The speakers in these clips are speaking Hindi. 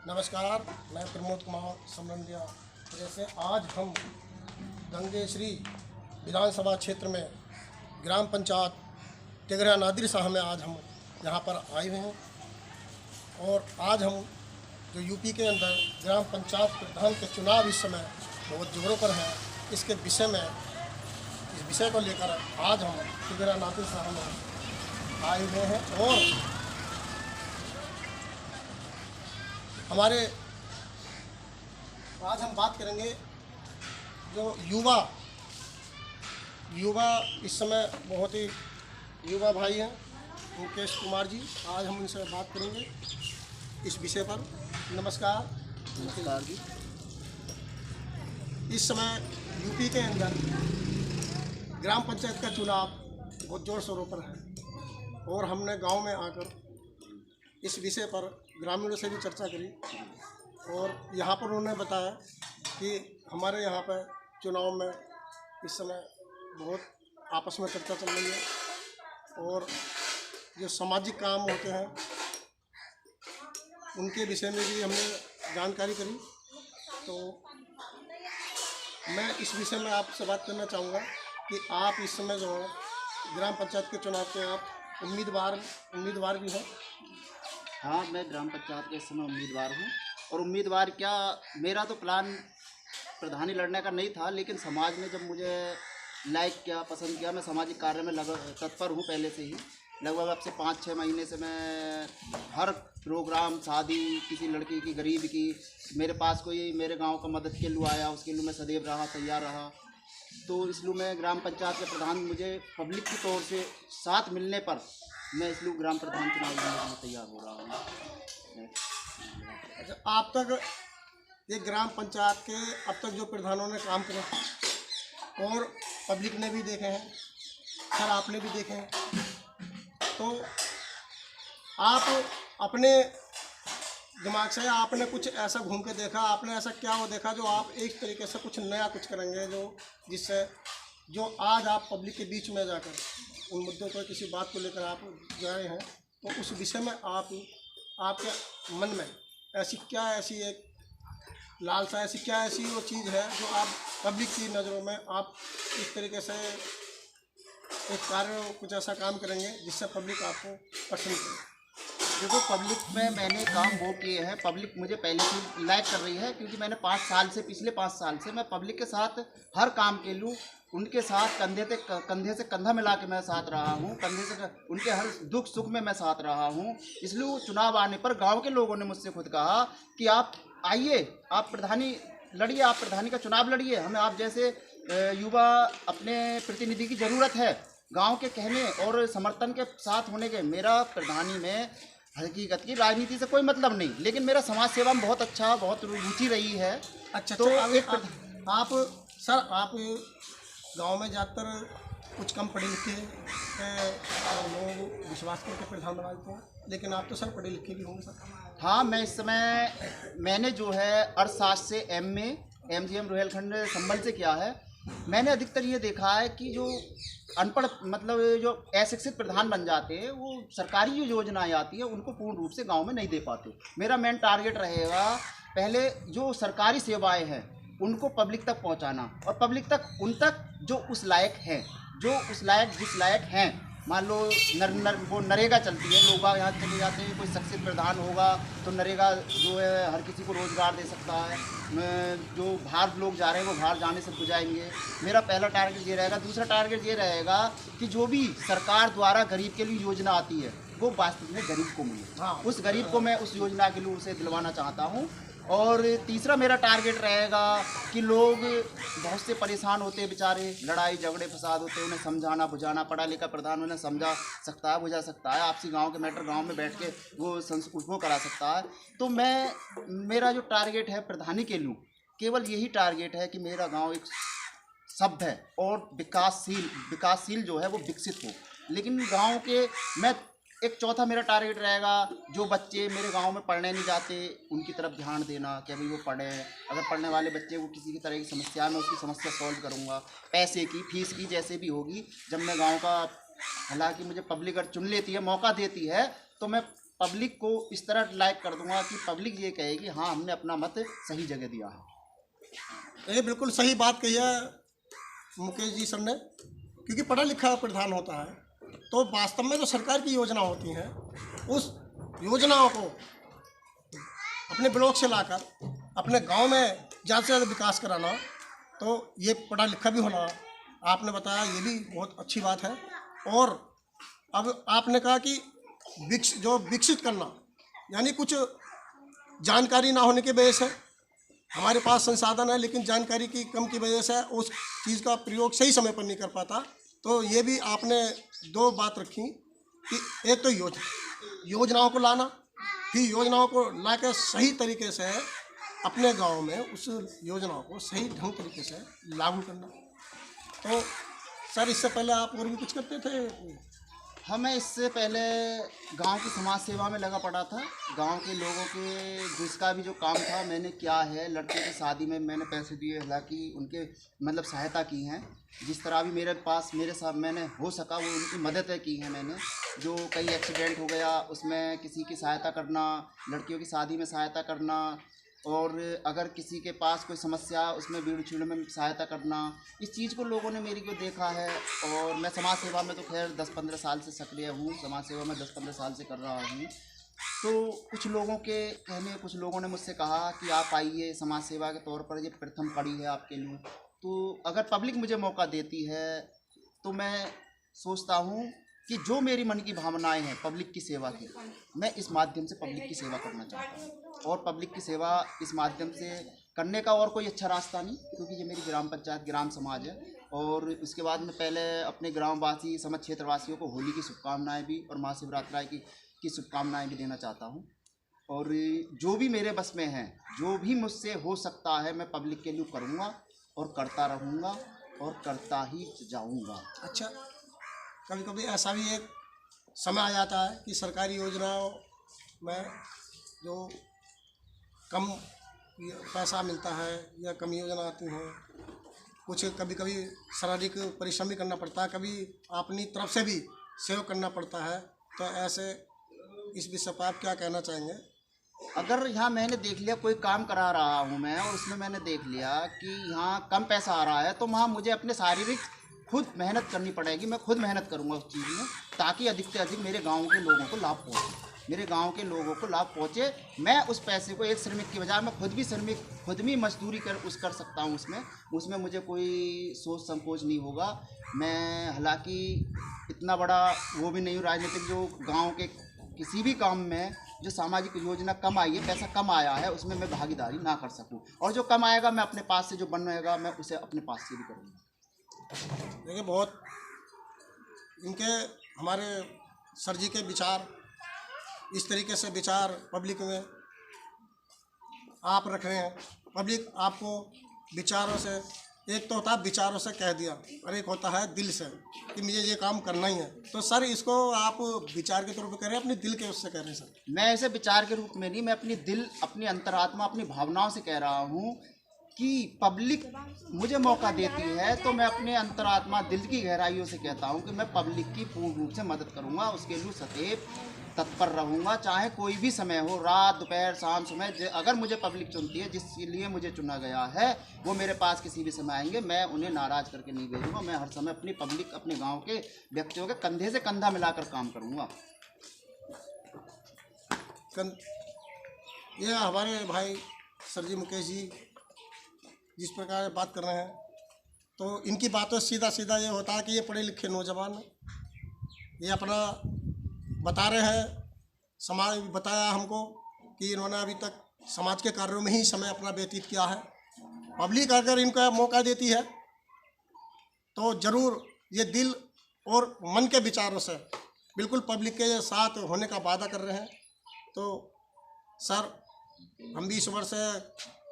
नमस्कार, मैं प्रमोद कुमार समरंदिया। जैसे आज हम गंगेश्री विधानसभा क्षेत्र में ग्राम पंचायत टिगरा नादिर साहब में आज हम यहाँ पर आए हुए हैं और आज हम जो यूपी के अंदर ग्राम पंचायत प्रधान के चुनाव इस समय बहुत जोरों पर है, इसके विषय में इस विषय को लेकर आज हम टिगरा नादिर साहब में आए हुए हैं और हमारे आज हम बात करेंगे जो युवा इस समय बहुत ही युवा भाई हैं मुकेश कुमार जी। आज हम उनसे बात करेंगे इस विषय पर। नमस्कार। नमस्कार जी। इस समय यूपी के अंदर ग्राम पंचायत का चुनाव बहुत जोर शोरों पर है और हमने गांव में आकर इस विषय पर ग्रामीणों से भी चर्चा करी और यहाँ पर उन्होंने बताया कि हमारे यहाँ पर चुनाव में इस समय बहुत आपस में चर्चा चल रही है और जो सामाजिक काम होते हैं उनके विषय में भी हमने जानकारी करी। तो मैं इस विषय में आपसे बात करना चाहूँगा कि आप इस समय जो है ग्राम पंचायत के चुनाव के आप उम्मीदवार भी हैं। हाँ, मैं ग्राम पंचायत के इस समय उम्मीदवार हूँ और उम्मीदवार क्या, मेरा तो प्लान प्रधानी लड़ने का नहीं था, लेकिन समाज ने जब मुझे लाइक किया, पसंद किया, मैं सामाजिक कार्य में तत्पर हूँ पहले से ही। लगभग अब से 5-6 महीने से मैं हर प्रोग्राम, शादी, किसी लड़की की, गरीब की, मेरे पास कोई मेरे गांव का मदद के लिए आया, उसके लिए मैं सदैव रहा, तैयार रहा। तो इसलिए मैं ग्राम पंचायत के प्रधान, मुझे पब्लिक की तौर से साथ मिलने पर मैं इसलिए ग्राम प्रधान चुनाव लड़ने के लिए तैयार हो रहा हूँ। अच्छा, आप तक ये ग्राम पंचायत के अब तक जो प्रधानों ने काम करे और पब्लिक ने भी देखे हैं, सर आपने भी देखे हैं, तो आप अपने दिमाग से आपने कुछ ऐसा घूम के देखा, आपने ऐसा क्या वो देखा जो आप एक तरीके से कुछ नया कुछ करेंगे जो जिससे जो आज आप पब्लिक के बीच में जाकर उन मुद्दों पर किसी बात को लेकर आप गए हैं, तो उस विषय में आपके मन में ऐसी एक लालसा, ऐसी वो चीज़ है जो आप पब्लिक की नज़रों में आप इस तरीके से एक कार्य कुछ ऐसा काम करेंगे जिससे पब्लिक आपको पसंद करे। देखो, पब्लिक में मैंने काम वो किए हैं, पब्लिक मुझे पहले से लाइक कर रही है, क्योंकि मैंने पिछले 5 साल से मैं पब्लिक के साथ हर काम के लूँ, उनके साथ कंधे से कंधा मिला के मैं साथ रहा हूँ, उनके हर दुख सुख में मैं साथ रहा हूँ। इसलिए चुनाव आने पर गांव के लोगों ने मुझसे खुद कहा कि आप आइए, आप प्रधानी लड़िए, आप प्रधानी का चुनाव लड़िए, हमें आप जैसे युवा अपने प्रतिनिधि की ज़रूरत है। गांव के कहने और समर्थन के साथ होने के, मेरा प्रधानी में हकीकत की राजनीति से कोई मतलब नहीं, लेकिन मेरा समाज सेवा में बहुत रुचि रही है। अच्छा, तो आप गांव में ज़्यादातर कुछ कम पढ़े लिखे लोग विश्वास करके प्रधान बना देते हैं, लेकिन आप तो सर पढ़े लिखे भी होंगे सर। हाँ, मैं इस समय मैंने जो है अर्थशास्त्र से MA MGM रोहिलखंड संबल से किया है। मैंने अधिकतर ये देखा है कि जो अनपढ़, मतलब जो अशिक्षित प्रधान बन जाते हैं, वो सरकारी जो योजनाएं आती है उनको पूर्ण रूप से गांव में नहीं दे पाते। मेरा मेन टारगेट रहेगा पहले जो सरकारी सेवाएं हैं उनको पब्लिक तक पहुंचाना, और पब्लिक तक उन तक जो जिस लायक हैं। मान लो वो नरेगा चलती है, लोग यहाँ चले जाते हैं, कोई शिक्षित प्रधान होगा तो नरेगा जो है हर किसी को रोज़गार दे सकता है। जो बाहर लोग जा रहे हैं वो बाहर जाने से बुझाएंगे। मेरा पहला टारगेट ये रहेगा। दूसरा टारगेट ये रहेगा कि जो भी सरकार द्वारा गरीब के लिए योजना आती है वो वास्तव में गरीब को मिले। हाँ, उस गरीब को मैं उस योजना के लिए उसे दिलवाना चाहता हूँ। और तीसरा मेरा टारगेट रहेगा कि लोग बहुत से परेशान होते हैं बेचारे, लड़ाई झगड़े फसाद होते हैं, उन्हें समझाना बुझाना। पढ़ा लिखा प्रधान उन्हें समझा सकता है, बुझा सकता है, आपसी गांव के मैटर गांव में बैठ के वो करा सकता है। तो मेरा जो टारगेट है प्रधानी के लिए, केवल यही टारगेट है कि मेरा गाँव एक सभ्य और विकासशील जो है वो विकसित हो। लेकिन गाँव के मैं एक चौथा मेरा टारगेट रहेगा, जो बच्चे मेरे गांव में पढ़ने नहीं जाते उनकी तरफ ध्यान देना कि अभी वो पढ़ें। अगर पढ़ने वाले बच्चे को किसी की तरह की समस्या, मैं उसकी समस्या सॉल्व करूंगा, पैसे की, फीस की, जैसे भी होगी। जब मैं गांव का, हालांकि मुझे पब्लिक अगर चुन लेती है, मौका देती है, तो मैं पब्लिक को इस तरह लाइक कर दूंगा कि पब्लिक ये कहे कि हाँ हमने अपना मत सही जगह दिया है। ये बिल्कुल सही बात कही है मुकेश जी सर ने, क्योंकि पढ़ा लिखा प्रधान होता है तो वास्तव में जो सरकार की योजना होती हैं उस योजनाओं को अपने ब्लॉक से लाकर अपने गांव में ज़्यादा से ज़्यादा विकास कराना, तो ये पढ़ा लिखा भी होना आपने बताया, ये भी बहुत अच्छी बात है। और अब आपने कहा कि विकसित करना, यानी कुछ जानकारी ना होने की वजह से हमारे पास संसाधन है लेकिन जानकारी की कम की वजह से उस चीज़ का प्रयोग सही समय पर नहीं कर पाता। तो ये भी आपने दो बात रखी कि एक तो योजनाओं को लाना, फिर योजनाओं को लाकर सही तरीके से अपने गांव में उस योजनाओं को सही ढंग तरीके से लागू करना। तो सर इससे पहले आप और भी कुछ करते थे? हाँ, मैं इससे पहले गांव की समाज सेवा में लगा पड़ा था। गांव के लोगों के जिसका भी जो काम था मैंने किया है। लड़के की शादी में मैंने पैसे दिए, हालांकि उनके मतलब सहायता की हैं। जिस तरह भी मेरे पास मेरे साथ मैंने हो सका वो उनकी मदद की है मैंने। जो कई एक्सीडेंट हो गया उसमें किसी की सहायता करना, लड़कियों की शादी में सहायता करना, और अगर किसी के पास कोई समस्या उसमें भीड़ छीड़ में सहायता करना, इस चीज़ को लोगों ने मेरी को देखा है। और मैं समाज सेवा में तो खैर 10-15 साल से सक्रिय हूँ, समाज सेवा में 10-15 साल से कर रहा हूँ। तो कुछ लोगों के कहने, कुछ लोगों ने मुझसे कहा कि आप आइए, समाज सेवा के तौर पर ये प्रथम कड़ी है आपके लिए। तो अगर पब्लिक मुझे मौका देती है तो मैं सोचता हूँ कि जो मेरी मन की भावनाएं हैं पब्लिक की सेवा की, मैं इस माध्यम से पब्लिक की सेवा करना चाहता हूँ। और पब्लिक की सेवा इस माध्यम से करने का और कोई अच्छा रास्ता नहीं, क्योंकि ये मेरी ग्राम पंचायत ग्राम समाज है। और इसके बाद मैं पहले अपने ग्रामवासी समझ क्षेत्रवासियों को होली की शुभकामनाएं भी और महाशिवरात्रि की शुभकामनाएं भी देना चाहता हूँ। और जो भी मेरे बस में है, जो भी मुझसे हो सकता है, मैं पब्लिक के लिए करूँगा और करता रहूँगा और करता ही जाऊँगा। अच्छा, कभी कभी ऐसा भी एक समय आ जाता है कि सरकारी योजनाओं में जो कम पैसा मिलता है या कम योजना आती हैं, कुछ कभी कभी शारीरिक परिश्रम भी करना पड़ता है, कभी अपनी तरफ से भी सहयोग करना पड़ता है। तो ऐसे इस विषय पर आप क्या कहना चाहेंगे? अगर यहाँ मैंने देख लिया कोई काम करा रहा हूँ मैं और उसमें मैंने देख लिया कि यहाँ कम पैसा आ रहा है, तो वहाँ मुझे अपने शारीरिक खुद मेहनत करनी पड़ेगी। मैं खुद मेहनत करूँगा उस चीज़ में, ताकि अधिक से अधिक मेरे गांव के लोगों को लाभ पहुँचे, मेरे गांव के लोगों को लाभ पहुँचे। मैं उस पैसे को एक श्रमिक की बजाय मैं खुद भी मजदूरी कर सकता हूँ उसमें मुझे कोई सोच संकोच नहीं होगा। मैं हालांकि इतना बड़ा वो भी नहीं हूँ राजनीतिक, जो गाँव के किसी भी काम में जो सामाजिक योजना कम आई है, पैसा कम आया है, उसमें मैं भागीदारी ना कर सकूं। और जो कम आएगा मैं अपने पास से जो बनेगा मैं उसे अपने पास से भी करूँगा। देखिए, बहुत इनके हमारे सर जी के विचार, इस तरीके से विचार पब्लिक में आप रख रहे हैं। पब्लिक आपको विचारों से, एक तो होता है विचारों से कह दिया और एक होता है दिल से कि मुझे ये काम करना ही है। तो सर इसको आप विचार के तौर पे कह रहे हैं, अपने दिल के उससे कह रहे हैं? सर मैं ऐसे विचार के रूप में नहीं, मैं अपनी दिल, अपनी अंतरात्मा, अपनी भावनाओं से कह रहा हूँ कि पब्लिक मुझे मौका देती है तो मैं अपने अंतरात्मा दिल की गहराइयों से कहता हूँ कि मैं पब्लिक की पूर्ण रूप से मदद करूँगा, उसके लिए सदैव तत्पर रहूँगा, चाहे कोई भी समय हो, रात दोपहर शाम सुबह। अगर मुझे पब्लिक चुनती है, जिसके लिए मुझे चुना गया है, वो मेरे पास किसी भी समय आएंगे, मैं उन्हें नाराज़ करके नहीं भेजूँगा। मैं हर समय अपनी पब्लिक, अपने गाँव के व्यक्तियों के कंधे से कंधा मिलाकर काम करूँगा। ये हमारे भाई सर जी मुकेश जी जिस प्रकार बात कर रहे हैं, तो इनकी बातों सीधा सीधा ये होता है कि ये पढ़े लिखे नौजवान, ये अपना बता रहे हैं, समाज बताया हमको कि इन्होंने अभी तक समाज के कार्यों में ही समय अपना व्यतीत किया है। पब्लिक अगर इनको मौका देती है तो ज़रूर ये दिल और मन के विचारों से बिल्कुल पब्लिक के साथ होने का वादा कर रहे हैं। तो सर हम भी ईश्वर से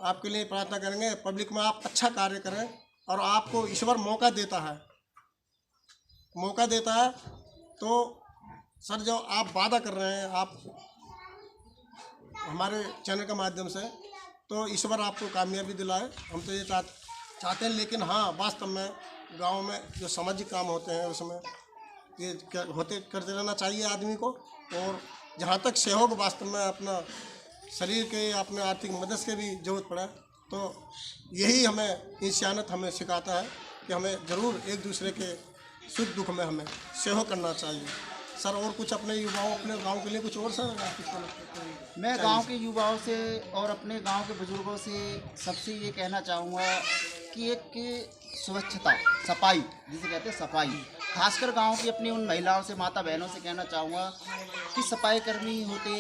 आपके लिए प्रार्थना करेंगे, पब्लिक में आप अच्छा कार्य करें और आपको ईश्वर मौका देता है। तो सर जो आप वादा कर रहे हैं आप हमारे चैनल के माध्यम से, तो ईश्वर आपको कामयाबी दिलाए, हम तो ये चाहते हैं। लेकिन हाँ, वास्तव में गांव में जो सामाजिक काम होते हैं उसमें ये कर देना चाहिए आदमी को। और जहाँ तक सहयोग वास्तव में अपना शरीर के अपने आर्थिक मदद के भी जरूरत पड़ा तो यही हमें इंसानियत हमें सिखाता है कि हमें ज़रूर एक दूसरे के सुख दुख में हमें सहयोग करना चाहिए। सर और कुछ अपने युवाओं अपने गांव के लिए कुछ और सर मैं गांव के युवाओं से और अपने गांव के बुजुर्गों से सबसे ये कहना चाहूँगा कि एक स्वच्छता सफाई जिसे कहते हैं सफाई, खासकर गांव की अपनी उन महिलाओं से माता बहनों से कहना चाहूँगा कि सफाई कर्मी होते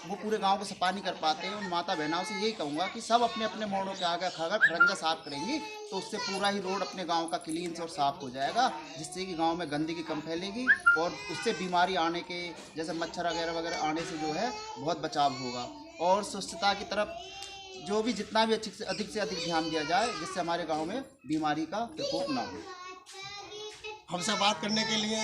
वो पूरे गांव को सफा नहीं कर पाते। उन माता बहनों से यही कहूँगा कि सब अपने अपने मोड़ों के आगे खाकर खरंजा साफ करेंगी तो उससे पूरा ही रोड अपने गांव का क्लीन और साफ हो जाएगा, जिससे कि गांव में गंदगी कम फैलेगी और उससे बीमारी आने के जैसे मच्छर वगैरह वगैरह आने से जो है बहुत बचाव होगा। और स्वच्छता की तरफ जो भी जितना भी अधिक से अधिक ध्यान दिया जाए जिससे हमारे गांव में बीमारी का प्रकोप ना हो। हमसे बात करने के लिए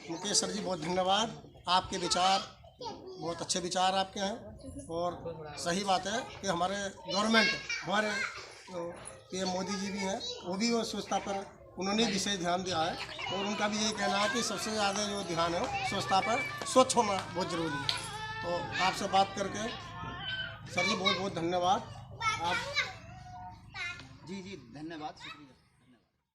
मुकेश सर जी बहुत धन्यवाद। आपके विचार बहुत अच्छे विचार आपके हैं और सही बात है कि हमारे गवर्नमेंट हमारे पीएम मोदी जी भी हैं, वो भी वो स्वच्छता पर उन्होंने विशेष ध्यान दिया है और उनका भी यही कहना है कि सबसे ज़्यादा जो ध्यान है स्वच्छता पर स्वच्छ होना बहुत ज़रूरी है। तो आपसे बात करके सर जी बहुत बहुत धन्यवाद। आप जी धन्यवाद, शुक्रिया।